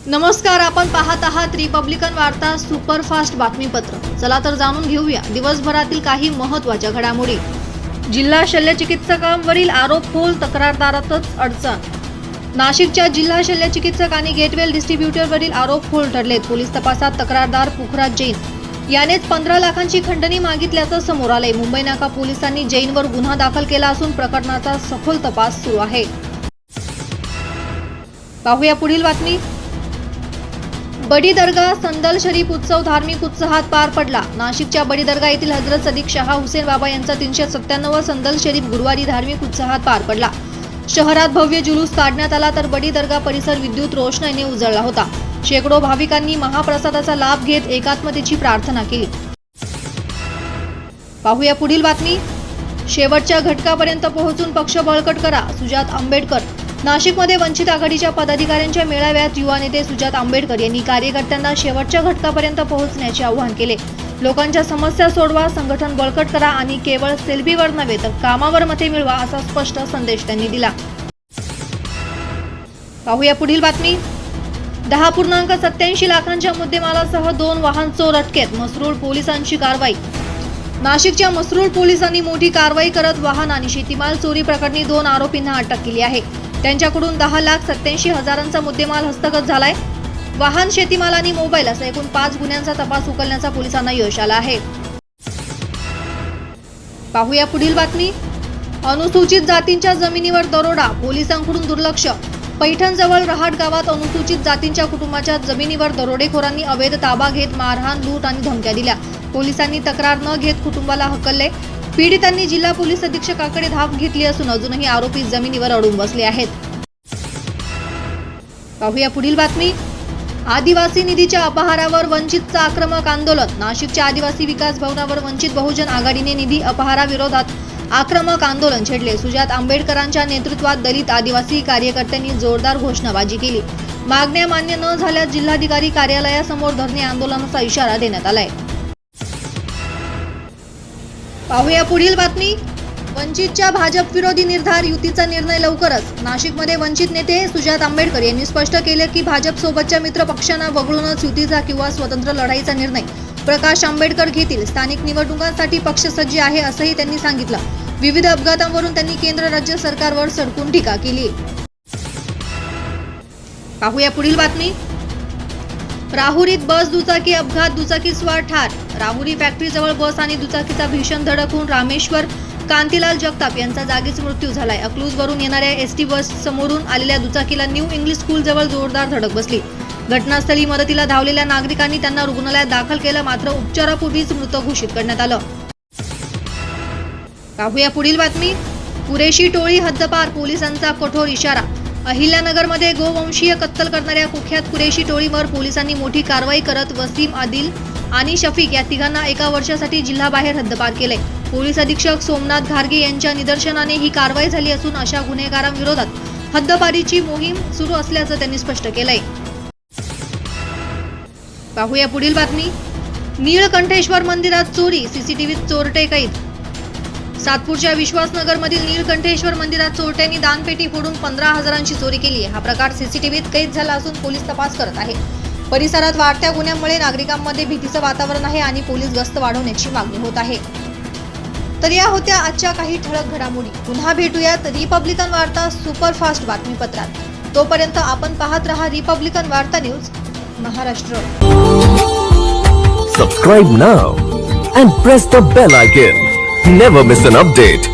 नमस्कार, आपण पाहत आहात रिपब्लिकन वार्ता सुपरफास्ट बातमीपत्र। चला तर जाणून घेऊया दिवसभरातील काही महत्त्वाच्या घडामोडी। जिल्हा शल्यचिकित्सकांवरील आरोप फोल, तक्रारदारातच अडचण। नाशिकच्या जिल्हा शल्यचिकित्सक आणि गेटवेल डिस्ट्रीब्युटरवरील आरोप फोल ठरलेत। पोलीस तपासात तक्रारदार पुखराज जैन यानेच 15 लाखांची खंडणी मागितल्याचं समोर आलंय। मुंबई नाका पोलिसांनी जैनवर गुन्हा दाखल केला असून प्रकरणाचा सखोल तपास सुरू आहे। पाहूया पुढील बातमी। बडी दर्गा संदल शरीफ उत्सव धार्मिक उत्साहात पार पडला। नाशिकच्या बडी दर्गा येथील हजरत सदिक शाह हुसेन बाबा यांचा 397 संदल शरीफ गुरुवारी धार्मिक उत्साहात पार पडला। शहरात भव्य जुलूस काढण्यात आला तर बडी दर्गा परिसर विद्युत रोषणाईने उजळला होता। शेकडो भाविकांनी महाप्रसादाचा लाभ घेत एकात्मतेची प्रार्थना केली। पाहूया पुढील बातमी। शेवटच्या घटकापर्यंत पोहोचून पक्ष बळकट करा, सुजात आंबेडकर। नाशिकमध्ये वंचित आघाडीच्या पदाधिकाऱ्यांच्या मेळाव्यात युवा नेते सुजात आंबेडकर यांनी कार्यकर्त्यांना शेवटच्या घटकापर्यंत पोहोचण्याचे आवाहन केले। लोकांच्या समस्या सोडवा, संघटन बळकट करा आणि केवळ सेल्फीवर नव्हे तर कामावर मते मिळवा असा स्पष्ट संदेश त्यांनी दिला। पाहूया पुढील बातमी। 10.87 लाखांच्या मुद्देमालासह 2 वाहन चोर अटकेत, मसरूळ पोलिसांची कारवाई। नाशिकच्या मसरूळ पोलिसांनी मोठी कारवाई करत वाहन आणि शेतीमाल चोरी प्रकरणी 2 आरोपींना अटक केली आहे। त्यांच्याकडून 10,87,000चा मुद्देमाल हस्तगत झालाय। वाहन, शेतीमाल आणि मोबाईल असा एकूण 5 गुन्ह्यांचा तपास उकलण्याचा पोलिसांना यश आलं आहे। पाहूया पुढील बातमी। अनुसूचित जातींच्या जमिनीवर दरोडा, पोलिसांकडून दुर्लक्ष। पैठणजवळ रहाट गावात अनुसूचित जातींच्या कुटुंबाच्या जमिनीवर दरोडेखोरांनी अवैध ताबा घेत मारहाण, लूट आणि धमक्या दिल्या। पोलिसांनी तक्रार न घेत कुटुंबाला हकलले। पीडितांनी जिल्हा पोलीस अधीक्षकाकडे धाव घेतली असून अजूनही आरोपी जमिनीवर अडून बसले आहेत। पाहूया पुढील बातमी। आदिवासी निधीच्या अपहारावर वंचितचं आक्रमक आंदोलन। नाशिकच्या आदिवासी विकास भवनावर वंचित बहुजन आघाडीने निधी अपहाराविरोधात आक्रमक आंदोलन छेडले। सुजात आंबेडकरांच्या नेतृत्वात दलित आदिवासी कार्यकर्त्यांनी जोरदार घोषणाबाजी केली। मागण्या मान्य न झाल्यास जिल्हाधिकारी कार्यालयासमोर धरणे आंदोलनाचा इशारा देण्यात आलाय। पाहूया पुढील बातमी। वंचितच्या भाजप विरोधी निर्धार, युतीचा निर्णय लवकरच। नाशिकमध्ये वंचित नेते सुजात आंबेडकर यांनी स्पष्ट केले की भाजप सोबतच्या मित्र पक्षांना वगळूनच युतीचा किंवा स्वतंत्र लढाईचा निर्णय प्रकाश आंबेडकर घेतील। स्थानिक निवडणुकांसाठी पक्ष सज्ज आहे असंही त्यांनी सांगितलं। विविध अपघातांवरून त्यांनी केंद्र राज्य सरकारवर सडकून टीका केली। पाहूया पुढील बातमी। राहुरीत बस दुचाकी अपघात, दुचाकी स्वार ठार। राहुरी फॅक्टरीजवळ बस आणि दुचाकीचा भीषण धडक होऊन रामेश्वर कांतीलाल जगताप यांचा जागीच मृत्यू झालाय। अकलूजवरून येणाऱ्या एसटी बस समोरून आलेल्या दुचाकीला न्यू इंग्लिश स्कूल जवळ जोरदार धडक बसली। घटनास्थळी मदतीला धावलेल्या नागरिकांनी त्यांना रुग्णालयात दाखल केलं, मात्र उपचारापूर्वीच मृत घोषित करण्यात आलं। पाहूया पुढील बातमी। कुरेशी टोळी हद्दपार, पोलिसांचा कठोर इशारा। अहिल्यानगरमध्ये गोवंशीय कत्तल करणाऱ्या कुख्यात कुरेशी टोळीवर पोलिसांनी मोठी कारवाई करत वसीम, आदिल आणि शफीक या तिघांना 1 वर्षासाठी जिल्हाबाहेर हद्दपार केले। पोलीस अधीक्षक सोमनाथ घारगे यांच्या निदर्शनाने ही कारवाई झाली असून अशा गुन्हेगारांविरोधात हद्दपारीची मोहीम सुरू असल्याचं त्यांनी स्पष्ट केलंय। पाहूया पुढील बातमी। नीळकंठेश्वर मंदिरात चोरी, सीसीटीव्हीत चोरटे कैद। सातपूरच्या विश्वासनगरमधील नीळकंठेश्वर मंदिरात चोरट्यांनी दानपेटी फोडून 15,000ची चोरी केली आहे। हा प्रकार सीसीटीव्हीत कैद झाला असून पोलीस तपास करत आहे। परिसरात वाढत्या गुन्ह्यांमुळे नागरिकांमध्ये भीतीचं वातावरण आहे आणि पोलीस गस्त वाढवण्याची मागणी होत आहे। तर या होत्या आजच्या काही ठळक घडामोडी। पुन्हा भेटूयात रिपब्लिकन वार्ता सुपरफास्ट बातमीपत्रात। तोपर्यंत आपण पाहत रहा रिपब्लिकन वार्ता news Maharashtra. Subscribe now and press the bell icon. Never miss an update.